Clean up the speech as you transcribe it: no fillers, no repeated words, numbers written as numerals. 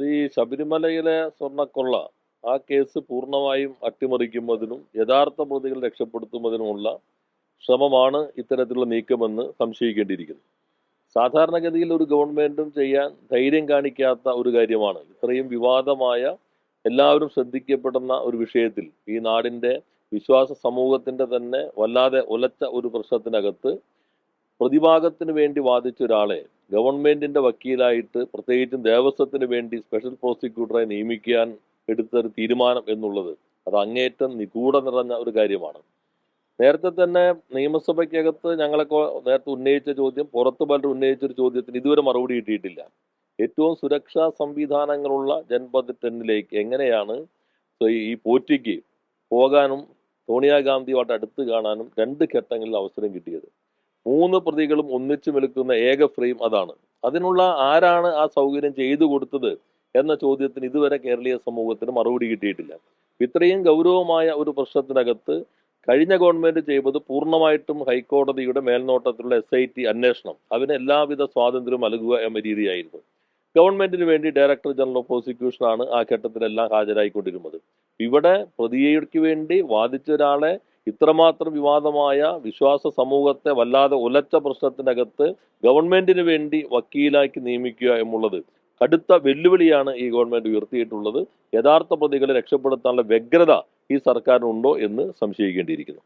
ഈ ശബരിമലയിലെ സ്വർണ്ണക്കൊള്ള ആ കേസ് പൂർണ്ണമായും അട്ടിമറിക്കുന്നതിനും യഥാർത്ഥ പ്രതികൾ രക്ഷപ്പെടുത്തുന്നതിനുമുള്ള ശ്രമമാണ് ഇത്തരത്തിലുള്ള നീക്കമെന്ന് സംശയിക്കേണ്ടിയിരിക്കുന്നു. സാധാരണഗതിയിൽ ഒരു ഗവൺമെന്റും ചെയ്യാൻ ധൈര്യം കാണിക്കാത്ത ഒരു കാര്യമാണ് ഇത്രയും വിവാദമായ എല്ലാവരും ശ്രദ്ധിക്കപ്പെടുന്ന ഒരു വിഷയത്തിൽ ഈ നാടിന്റെ വിശ്വാസ സമൂഹത്തിന്റെ തന്നെ വല്ലാതെ ഉലച്ച ഒരു പ്രശ്നത്തിനകത്ത് പ്രതിഭാഗത്തിന് വേണ്ടി വാദിച്ച ഒരാളെ ഗവൺമെന്റിന്റെ വക്കീലായിട്ട് പ്രത്യേകിച്ചും ദേവസ്വത്തിന് വേണ്ടി സ്പെഷ്യൽ പ്രോസിക്യൂട്ടറെ നിയമിക്കാൻ എടുത്ത ഒരു തീരുമാനം എന്നുള്ളത് അത് അങ്ങേയറ്റം നിഗൂഢ നിറഞ്ഞ ഒരു കാര്യമാണ്. നേരത്തെ തന്നെ നിയമസഭയ്ക്കകത്ത് ഞങ്ങളൊക്കെ നേരത്തെ ഉന്നയിച്ച ചോദ്യം, പുറത്ത് പലരും ഉന്നയിച്ച ഒരു ചോദ്യത്തിന് ഇതുവരെ മറുപടി കിട്ടിയിട്ടില്ല. ഏറ്റവും സുരക്ഷാ സംവിധാനങ്ങളുള്ള ജൻപത് 10 എങ്ങനെയാണ് ഈ പോറ്റിക്ക് പോകാനും സോണിയാഗാന്ധിയുമായിട്ട് അടുത്ത് കാണാനും 2 ഘട്ടങ്ങളിൽ അവസരം കിട്ടിയത്? 3 പ്രതികളും ഒന്നിച്ചു നിൽക്കുന്ന ഏക ഫ്രെയിം അതാണ്. അതിനുള്ള ആരാണ് ആ സൗകര്യം ചെയ്തു കൊടുത്തത് എന്ന ചോദ്യത്തിന് ഇതുവരെ കേരളീയ സമൂഹത്തിന് മറുപടി കിട്ടിയിട്ടില്ല. ഇത്രയും ഗൗരവമായ ഒരു പ്രശ്നത്തിനകത്ത് കഴിഞ്ഞ ഗവൺമെന്റ് ചെയ്തത് പൂർണ്ണമായിട്ടും ഹൈക്കോടതിയുടെ മേൽനോട്ടത്തിലുള്ള SIT അന്വേഷണം, അതിന് എല്ലാവിധ സ്വാതന്ത്ര്യവും നൽകുക എന്ന രീതിയായിരുന്നു. ഗവൺമെന്റിന് വേണ്ടി ഡയറക്ടർ ജനറൽ ഓഫ് പ്രോസിക്യൂഷനാണ് ആ ഘട്ടത്തിലെല്ലാം ഹാജരായിക്കൊണ്ടിരുന്നത്. ഇവിടെ പ്രതിക്ക് വേണ്ടി വാദിച്ച ഒരാളെ ഇത്രമാത്രം വിവാദമായ വിശ്വാസ സമൂഹത്തെ വല്ലാതെ ഉലച്ച പ്രശ്നത്തിനകത്ത് ഗവൺമെന്റിന് വേണ്ടി വക്കീലാക്കി നിയമിക്കുക എന്നുള്ളത് കടുത്ത വെല്ലുവിളിയാണ് ഈ ഗവൺമെന്റ് ഉയർത്തിയിട്ടുള്ളത്. യഥാർത്ഥ പ്രതികളെ രക്ഷപ്പെടുത്താനുള്ള വ്യഗ്രത ഈ സർക്കാരിനുണ്ടോ എന്ന് സംശയിക്കേണ്ടിയിരിക്കുന്നു.